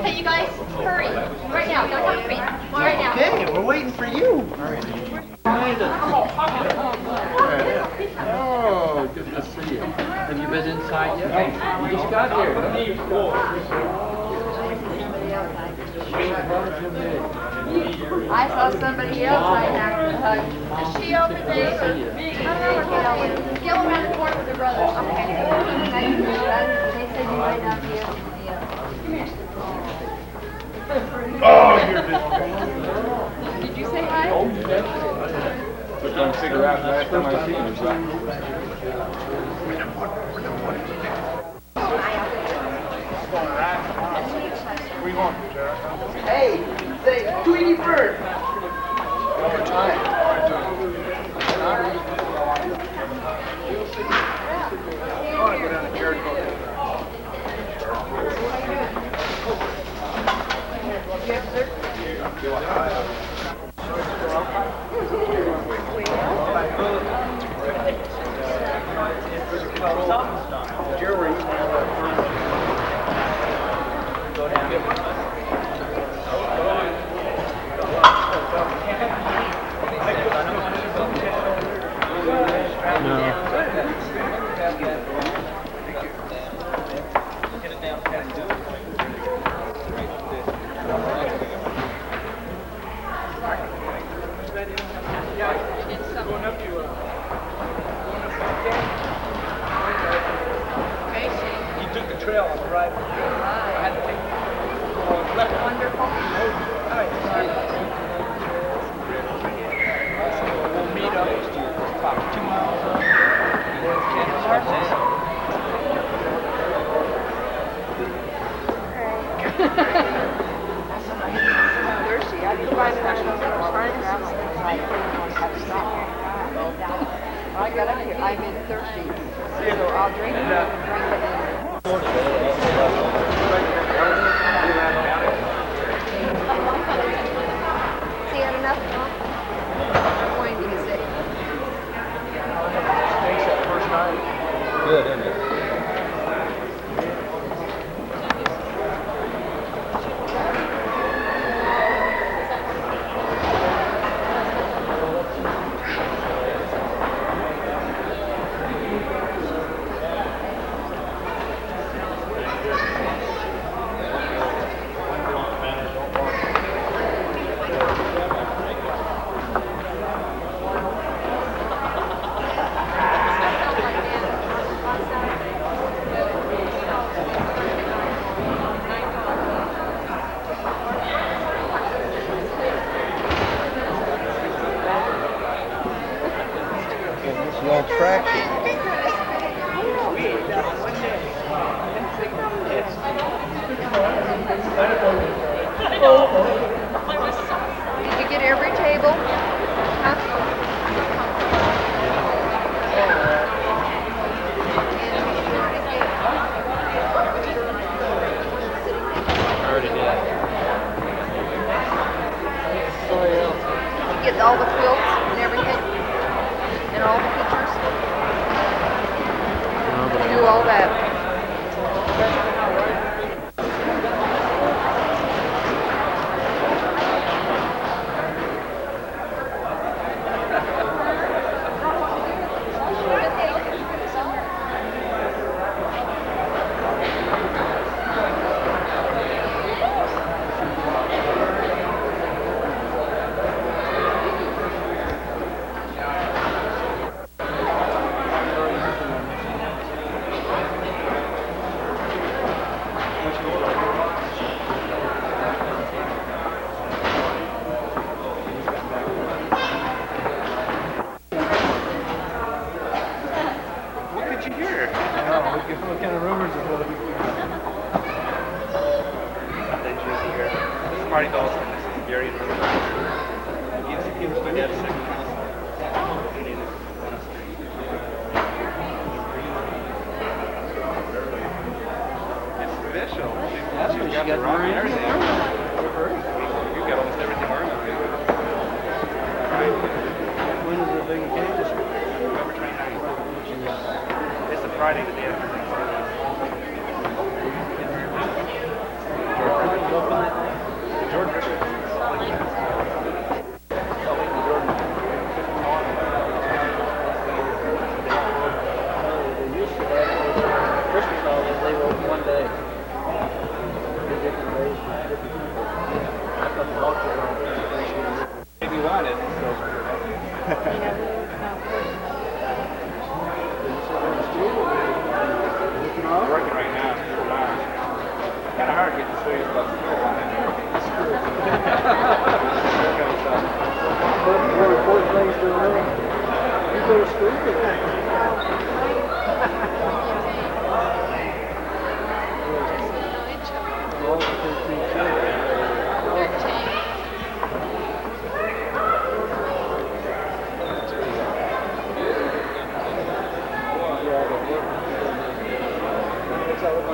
Hey, you guys, hurry. Right now, you gotta come with me. Right now. Okay, we're waiting for you. Oh, good to see you. Have you been inside yet? You just got here. I saw somebody else right after the hug. Is she over there? I don't know where Gail is. Gail around the corner with her brother. Okay. They said you might not be able to see us. Oh, you're just... Did you say hi? We're trying to figure out last time I seen him, so. Hey, say Tweety Bird. Over time. I've been thirsty, so I'll drink it and drink it See, had enough, huh? I'm going to be sick. Thanks that first night. Good, isn't it? lost traction. Did you get every table? Huh? I already did. Did you get all the quilts and everything? And all the pictures? Do all that. What did you hear? What kind of rumors are going? Nothing juicy here. This is Marty Dawson. This is Gary and Rose. He was my dad's second house. It's official. That's what She's she got got the rock and married. everything. We've got almost everything organized. When is the big occasion? November 29th. It's a Friday, the day after Thanksgiving. George Richards. They used to have Christmas holidays, they were open one day. Different days, different people. I thought the walk around Thanksgiving. Maybe you wanted. I'm working right now. Kind of hard getting serious about school. More important things to know. You go to school? All the 13 children.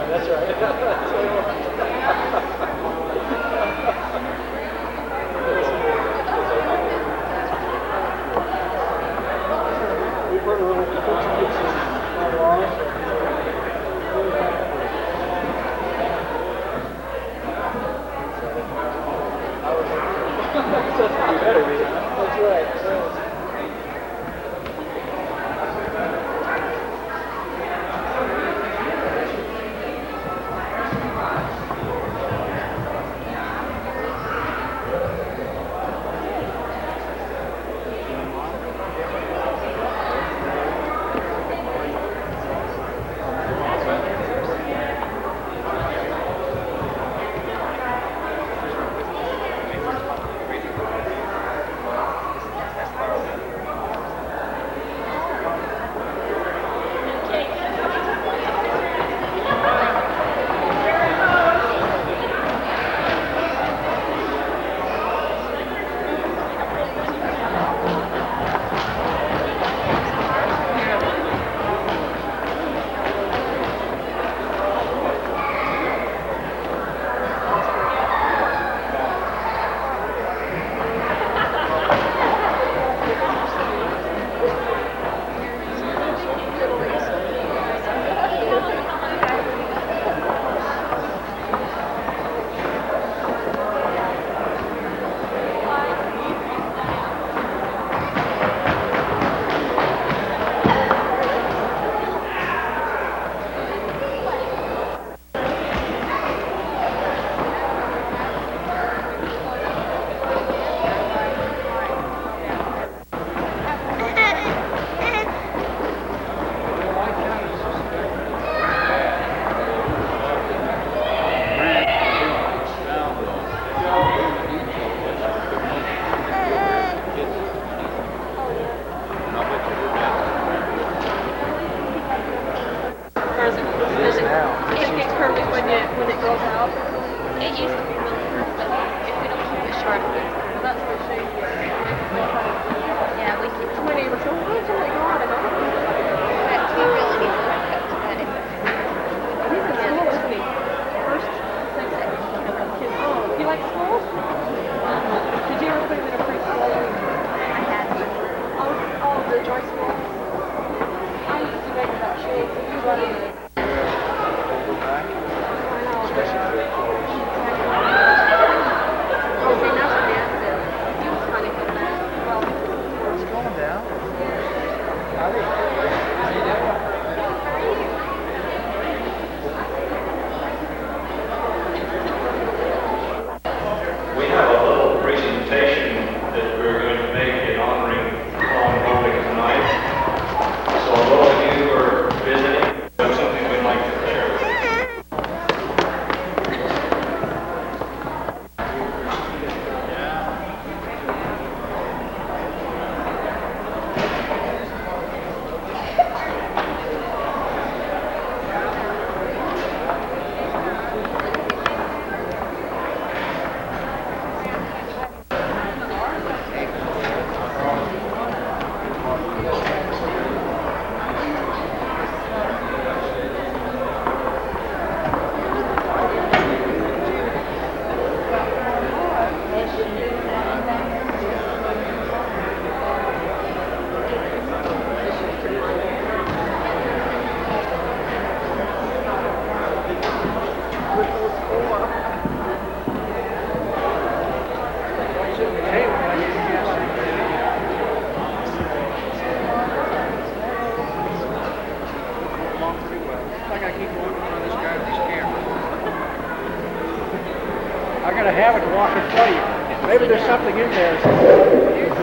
That's right. We put a little have it to walk in front of you. Maybe there's something in there.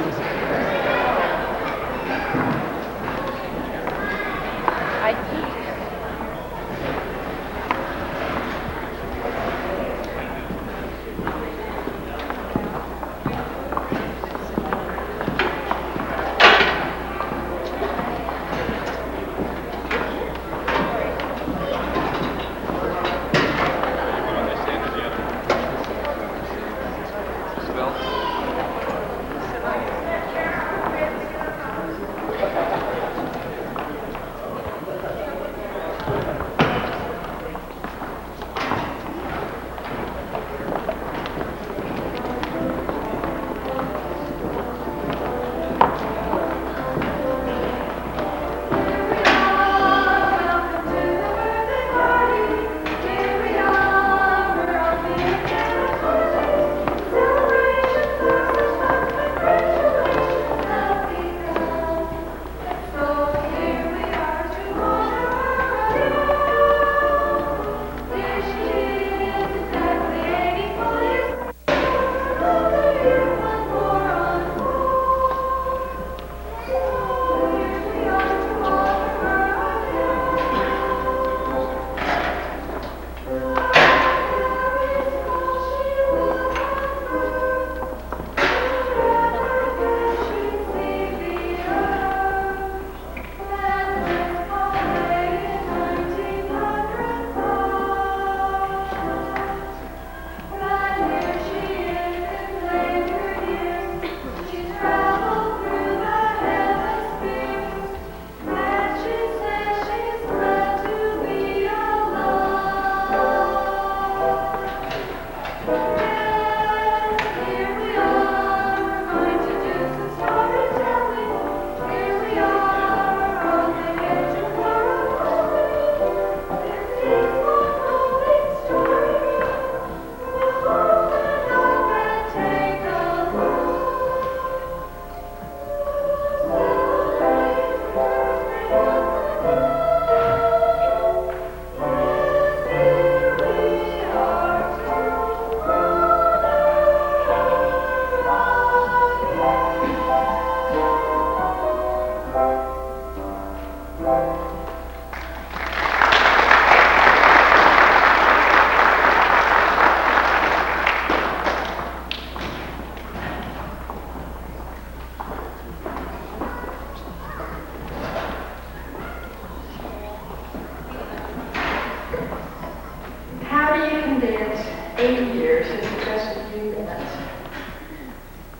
How do you condense 80 years into just a few minutes?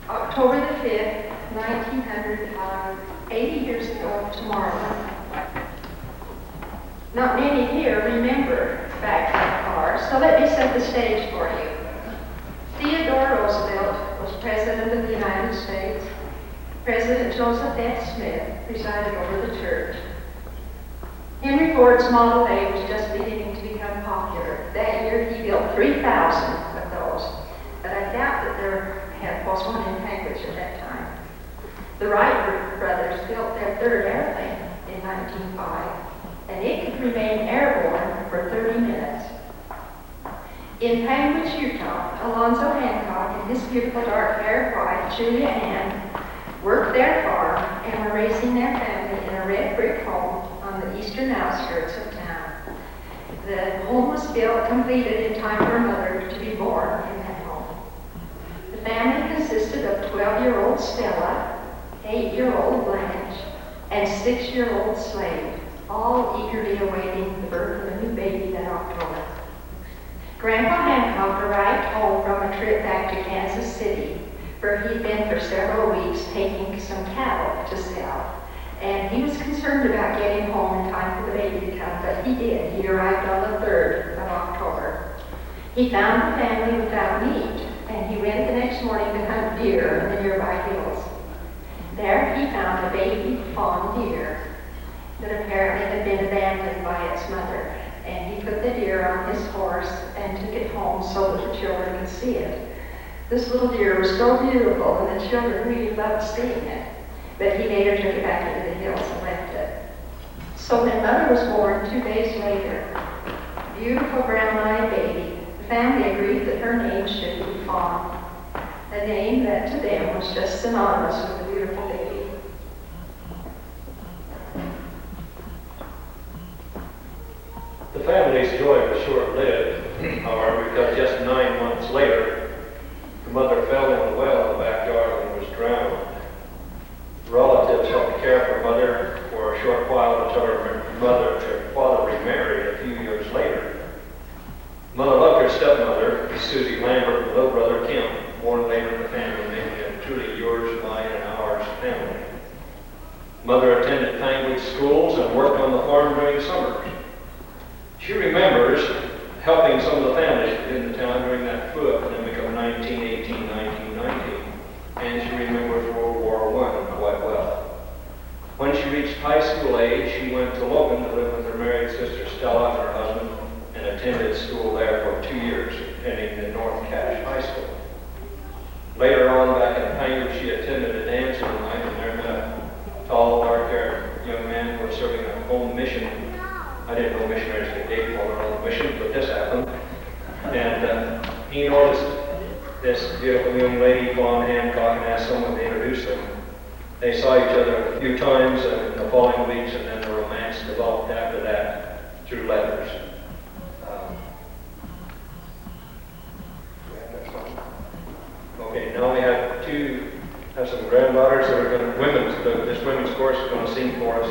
October the 5th, 1905, 80 years ago tomorrow. Not many here remember factory cars, so let me set the stage for you. Theodore Roosevelt was President of the United States. President Joseph F. Smith presided over the church. Henry Ford's Model A was just beginning to become popular. That year he built 3,000 of those, but I doubt that there was one in Cambridge at that time. The Wright brothers built their third airplane in 1905, and it could remain airborne for 30 minutes. In Cambridge, Utah, Alonzo Hancock and his beautiful dark-haired wife, Julia Ann, worked their farm and were raising their family in a red brick home on the eastern outskirts of town. The home was built, completed in time for her mother to be born in that home. The family consisted of 12-year-old Stella, 8-year-old Blanche, and 6-year-old Slade, all eagerly awaiting the birth of a new baby that October. Grandpa Hancock arrived home from a trip back to Kansas City, where he'd been for several weeks taking some cattle to sell. And he was concerned about getting home in time for the baby to come, but he did. He arrived on the 3rd of October. He found the family without meat, and he went the next morning to hunt deer in the nearby hills. There he found a baby fawn deer that apparently had been abandoned by its mother, and he put the deer on his horse and took it home so that the children could see it. This little deer was so beautiful, and the children really loved seeing it. But he later took it back into the hills and left it. So when Mother was born 2 days later, beautiful brown-eyed baby The family agreed that her name should be Fawn, a name that to them was just synonymous with a beautiful baby. The family's joy was short-lived, however, because just 9 months later, the mother fell in the well in the backyard and was drowned. Relatives helped care for mother for a short while until her father remarried a few years later. Mother loved her stepmother, Susie Lambert, and little brother Kim, born later in the family, making it truly yours, mine, and ours family. Mother attended language schools and worked on the farm during summers. She remembers helping some of the families in the town during that flu epidemic of 1918, 1919, and she remembers World War I quite well. When she reached high school age, she went to Logan to live with her married sister Stella and her husband, and attended school there for 2 years, attending the North Cache High School. Later on, back in Pangford, she attended a dance one night, and there met a tall, dark-haired young man who was serving a home mission. I didn't know missionaries could date while they're on the mission, but this happened. And he noticed this beautiful young lady, Fawn Hancock, and asked someone to introduce them. They saw each other a few times in the following weeks, and then the romance developed after that through letters. Okay, now we have some granddaughters that are going to, this women's chorus is going to sing for us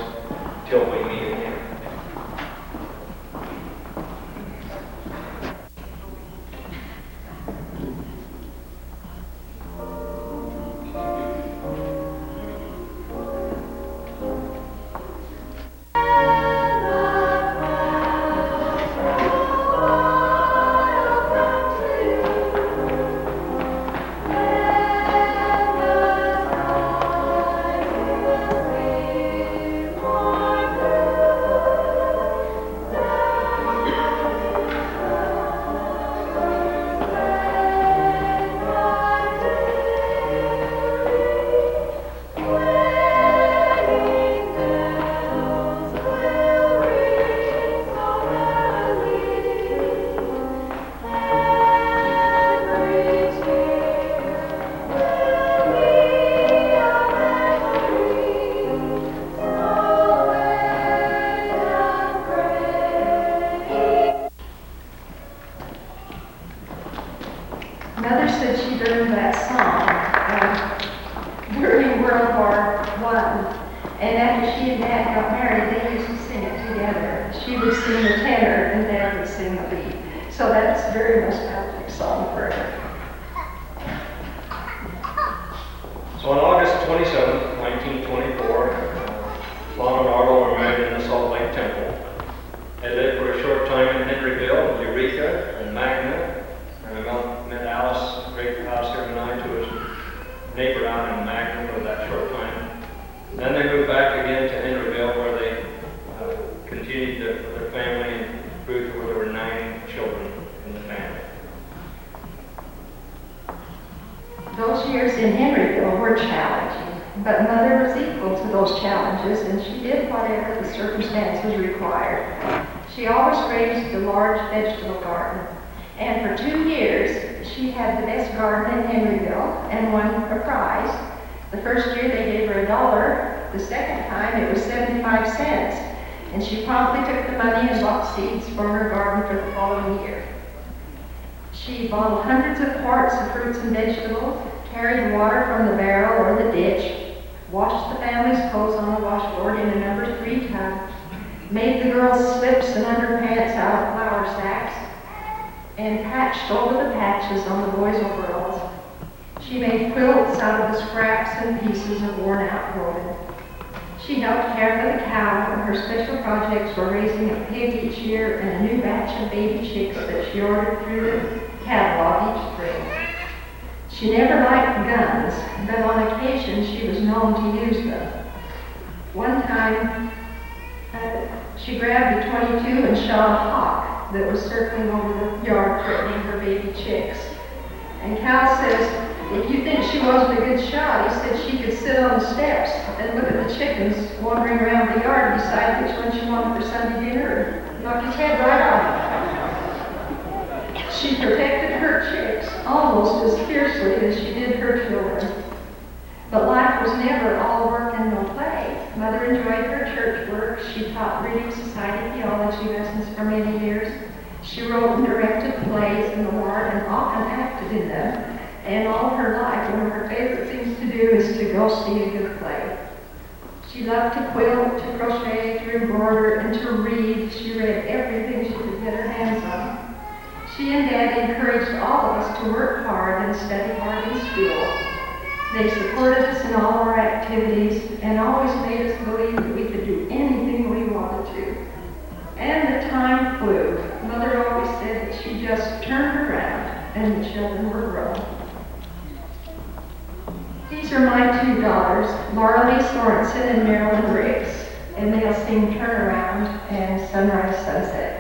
till we meet again. Mother said she learned that song during World War I, and after she and Dad got married, they used to sing it together. She would sing the tenor, and Dad would sing the lead. So that's a very nostalgic song for her. So on August 27, 1924, Fawn and Arlo were married in the Salt Lake Temple. They lived for a short time in Henryville, Eureka, and Magna. And I met Alice, a great pastor, and I, to his neighbor out in Magna for that short time. Then they moved back again to Henryville, where they continued their family and grew to where there were 9 children in the family. Those years in Henryville were challenging, but Mother was equal to those challenges, and she did whatever the circumstances required. She always raised a large vegetable garden, and for 2 years she had the best garden in Henryville and won a prize. The first year they gave her $1. The second time it was 75 cents, and she promptly took the money and bought seeds for her garden for the following year. She bottled hundreds of quarts of fruits and vegetables, carried water from the barrel or the ditch, washed the family's clothes on the washboard in a number 3 tub, made the girls' slips and underpants out of flour sacks, and patched over the patches on the boys' overalls. She made quilts out of the scraps and pieces of worn-out clothing. She helped care for the cow, and her special projects were raising a pig each year and a new batch of baby chicks that she ordered through the catalog each spring. She never liked guns, but on occasion she was known to use them. One time, she grabbed a .22 and shot a hawk that was circling over the yard threatening her baby chicks. And Cal says, if you think she wasn't a good shot, he said she could sit on the steps and look at the chickens wandering around the yard, decide which one she wanted for Sunday dinner, and knock his head right off. She protected her chicks almost as fiercely as she did her children. But life was never all work and no play. Mother enjoyed her church work. She taught reading society theology lessons for many years. She wrote and directed plays in the Lord and often acted in them. And all her life, one of her favorite things to do is to go see a good play. She loved to quilt, to crochet, to embroider, and to read. She read everything she could get her hands on. She and Dad encouraged all of us to work hard and study hard in school. They supported us in all our activities and always made us believe that we could do anything we wanted to. And the time flew. Mother always said that she just turned around and the children were grown. These are my two daughters, Laura Lee Sorensen and Marilyn Briggs, and they'll sing Turnaround and Sunrise Sunset.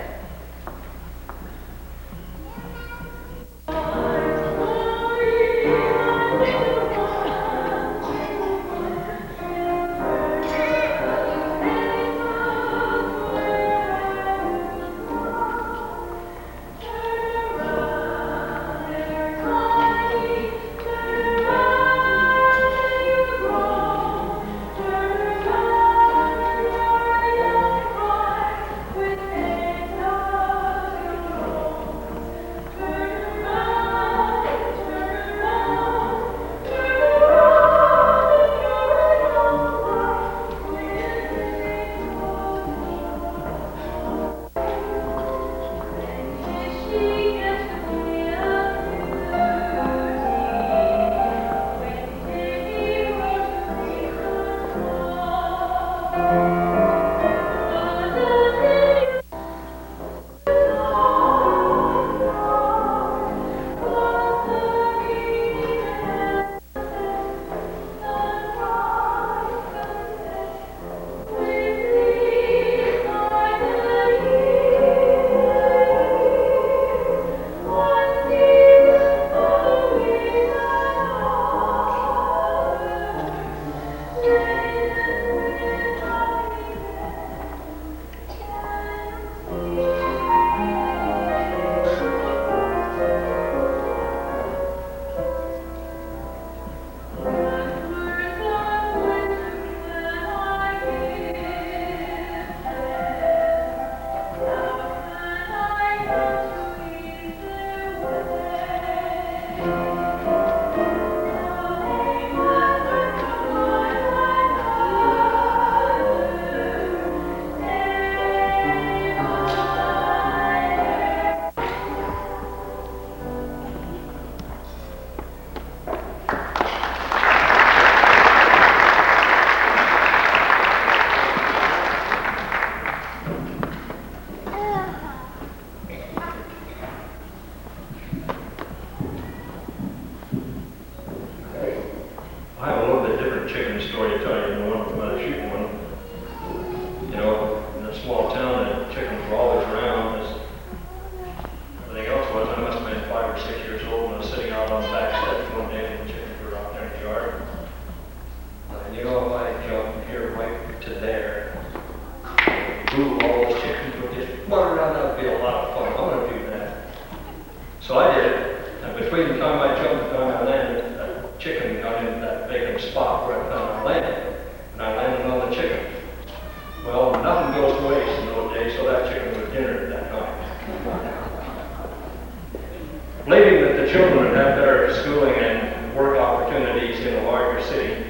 Believing that the children would have better schooling and work opportunities in a larger city,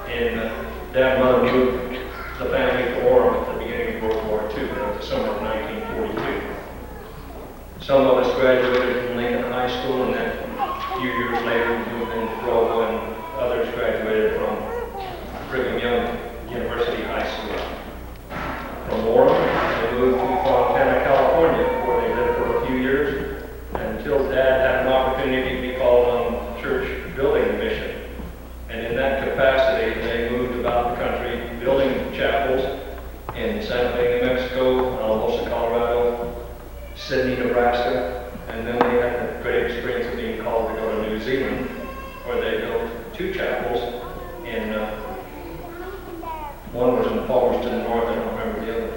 and Dad and Mother moved the family to Orem at the beginning of World War II, in the summer of 1942. Some of us graduated from Lincoln High School, and then a few years later moved into Provo, and others graduated from Brigham Young University High School. From Orem, they moved to Fontana, California, where they lived for a few years, until Dad had an opportunity to be called on church building mission. And in that capacity, they moved about the country, building chapels in Santa Fe, New Mexico, Alamosa, Colorado, Sydney, Nebraska, and then they had the great experience of being called to go to New Zealand, where they built 2 chapels in, one was in Palmerston North, I don't remember the other.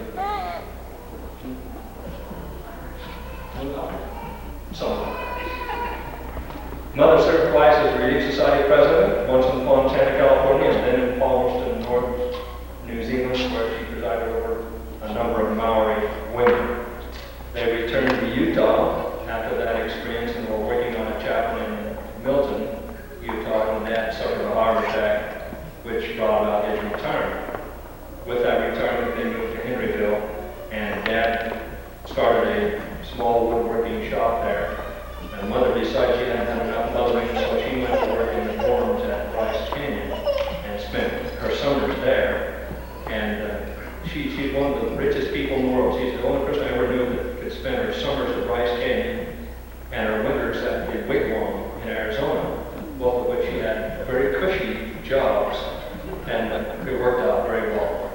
Some twice as Relief Society president, once in Fontana, California, and then in Palmerston, North New Zealand, where she presided over a number of Maori women. They returned to Utah after that experience and were working on a chapel in Milton, Utah, and Dad suffered a heart attack, which brought about his return. With that return, they moved to Henryville, and Dad started a small woodworking shop there. And Mother decided she hadn't had enough mothering, so she went to work in the dorms at Bryce Canyon and spent her summers there. And she's one of the richest people in the world. She's the only person I ever knew that could spend her summers at Bryce Canyon and her winters at the Wigwam in Arizona, both of which she had very cushy jobs, and it worked out very well.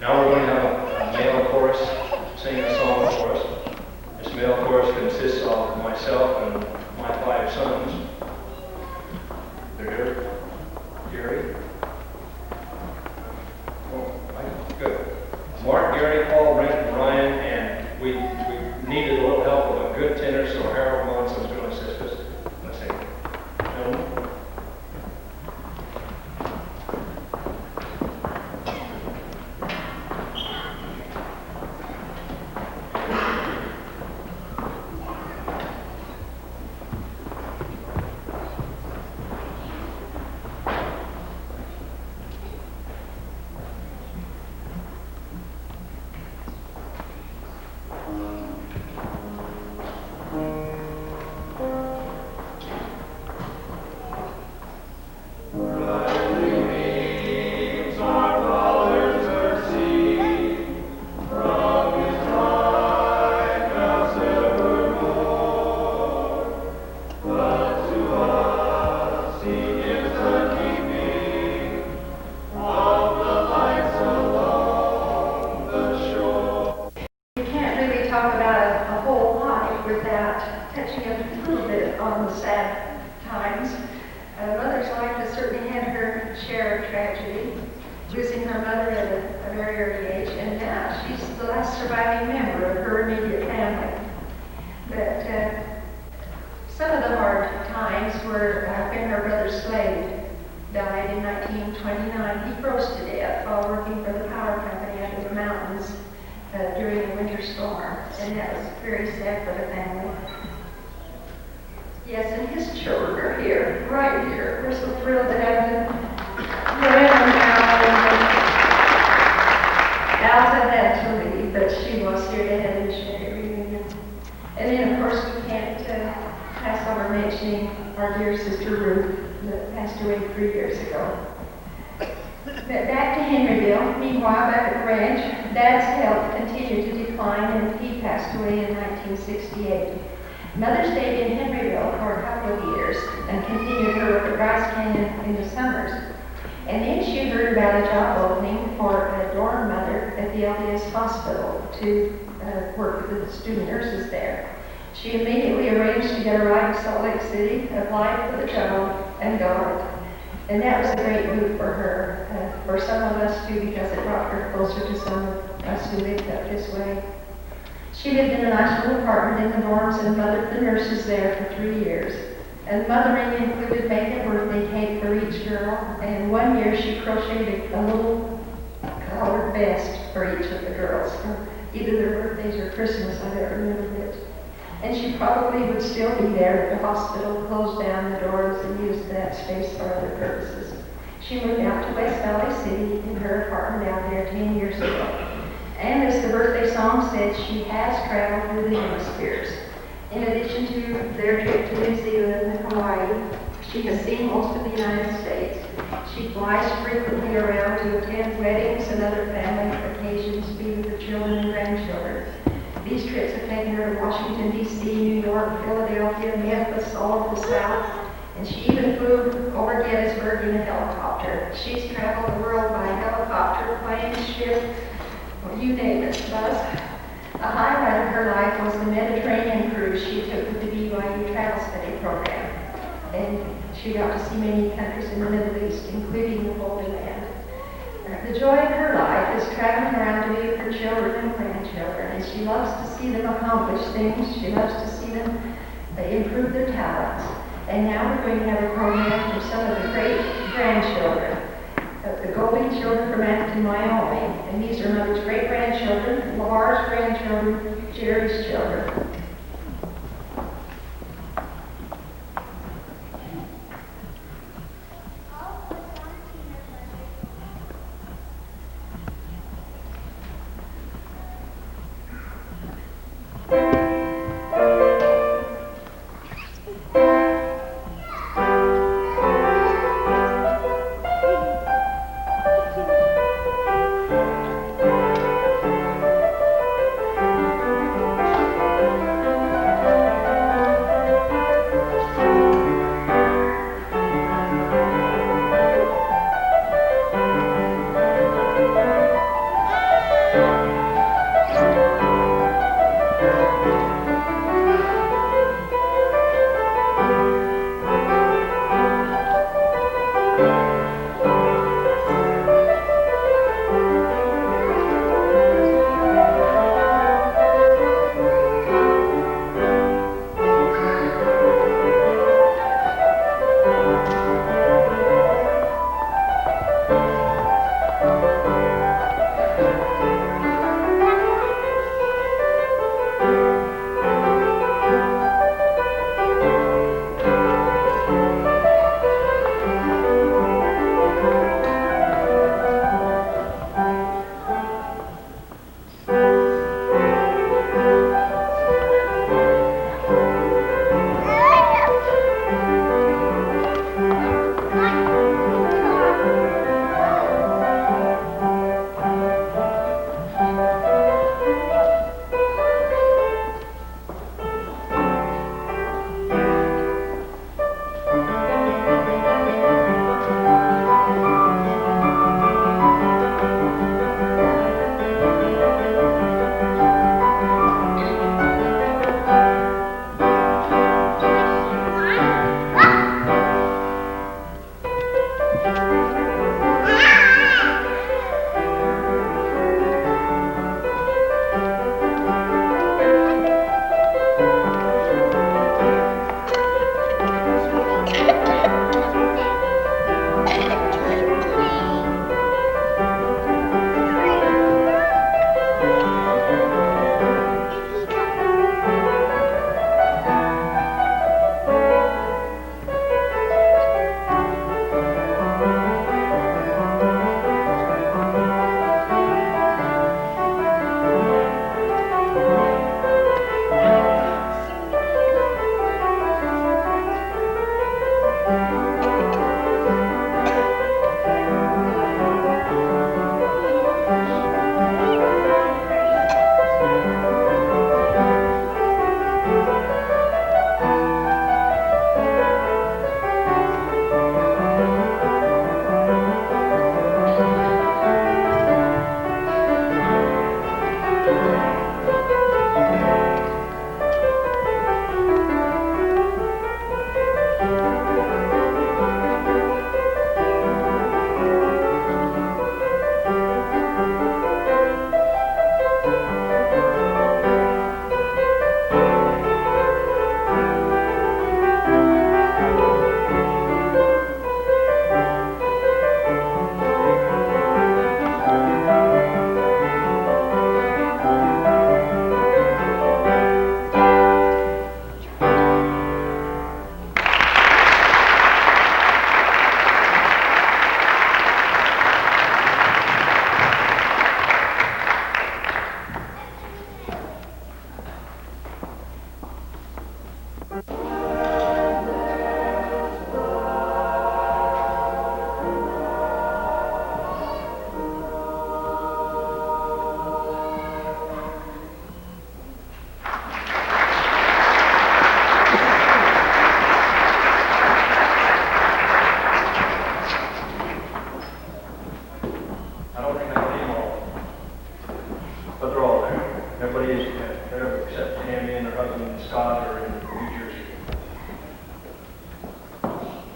Now we're going to have a male chorus sing a song for us. This male chorus consists of myself and my 5 sons. They're here. Gary. Oh, right. Good. Mark, Gary, Paul, Brent, and Ryan, and we needed a little help with a good tenor, so Harold Monson's going to assist us. Let's sing. Gentlemen. Mother stayed in Henryville for a couple of years and continued her work at Bryce Canyon in the summers. And then she heard about a job opening for a dorm mother at the LDS hospital to work with the student nurses there. She immediately arranged to get a ride to Salt Lake City, applied for the job, and got it. And that was a great move for her, for some of us too, because it brought her closer to some of us who lived up this way. She lived in a nice little apartment in the dorms and mothered the nurses there for 3 years. And mothering included making a birthday cake for each girl, and one year she crocheted a little colored vest for each of the girls, for either their birthdays or Christmas, I don't remember it. And she probably would still be there if the hospital closed down the doors and used that space for other purposes. She moved out to West Valley City in her apartment out there 10 years ago. And as the birthday song said, she has traveled through the hemispheres. In addition to their trip to New Zealand and Hawaii, she has seen most of the United States. She flies frequently around to attend weddings and other family occasions, be with her children and grandchildren. These trips have taken her to Washington, D.C., New York, Philadelphia, Memphis, all over the South, and she even flew over Gettysburg in a helicopter. She's traveled the world by helicopter, plane, ship, you name it, bus. A highlight of her life was the Mediterranean cruise she took with the BYU Travel Study Program. And she got to see many countries in the Middle East, including the Holy Land. The joy of her life is traveling around to be with her children and grandchildren, and she loves to see them accomplish things. She loves to see them improve their talents. And now we're going to have a program for some of the great grandchildren, the Goulding children from Atherton, Wyoming. And these are Mother's great-grandchildren, Lamar's grandchildren, Jerry's children.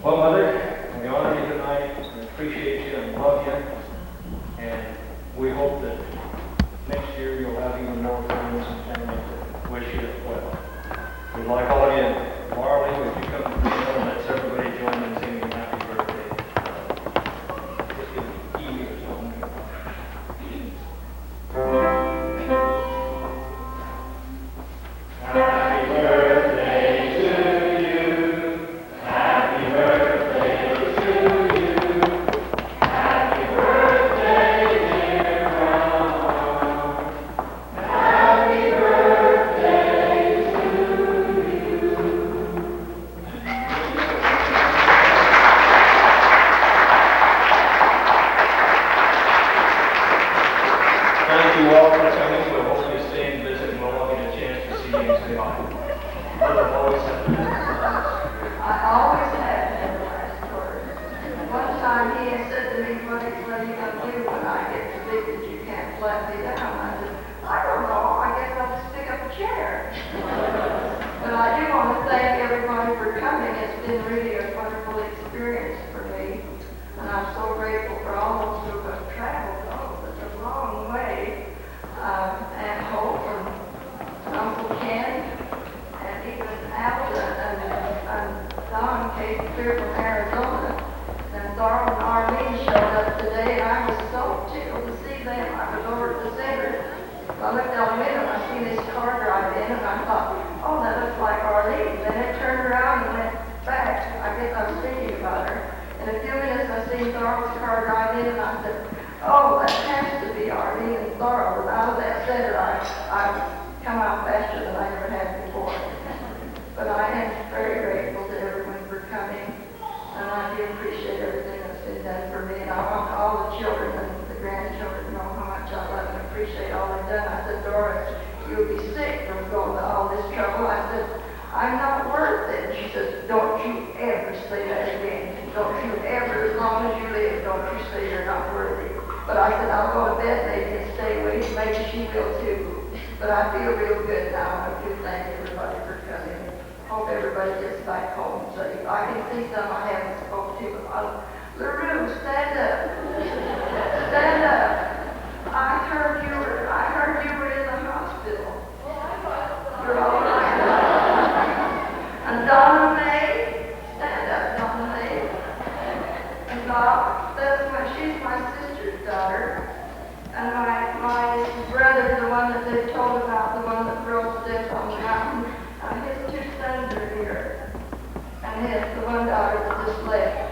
Well, Mother, we honor you tonight, we appreciate you and love you, and we hope that next year you'll have even more friends and family to wish you well. We'd like all of you, Marley, would you come to the all for coming. We'll hopefully stay and visit, and we'll all get a chance to see you and say hi. Mother always had the I always have been the last word. One time he had said to me, what are you going to do when I get so big that you can't flat me down? I said, I don't know. I guess I'll just pick up a chair. But I do want to thank everybody for coming. It's been really a wonderful experience for me. And I'm so grateful for all those who have traveled such a long way. And Hope and Uncle Ken and even Alda and Don came clear from Arizona. And Darrell and Arlene showed up today, and I was so tickled to see them. I was over at the center. I looked out the window and I seen this car drive in, and I thought, oh, that looks like Arlene. Then it turned around and went back. I guess I was thinking about her. In a few minutes, I seen Darrell's car drive in, and I said, oh, that has to be Arlene and Darrell. And out of that center, I've come out faster than I ever had before. But I am very grateful to everyone for coming, and I do appreciate everything that's been done for me. And I want all the children and the grandchildren to know how much I love and appreciate all they've done. I said, Dora, you'll be sick from going to all this trouble. I said, I'm not worth it. She said, don't you ever say that again. Don't you ever, as long as you live, don't you say you're not worthy. But I said, I'll go to bed maybe and stay with you. Maybe she will too. But I feel real good now. I do thank everybody for coming. Hope everybody gets back home safe. I can see some I haven't spoken to. LaRue, stand up. Stand up. I heard you were in the hospital. You're all right. And Donna May, stand up, Donna May. And Bob, she's my sister's daughter. And my brother, the one that they told about, the one that froze to death on the mountain, his two sons are here. And the one daughter that just left.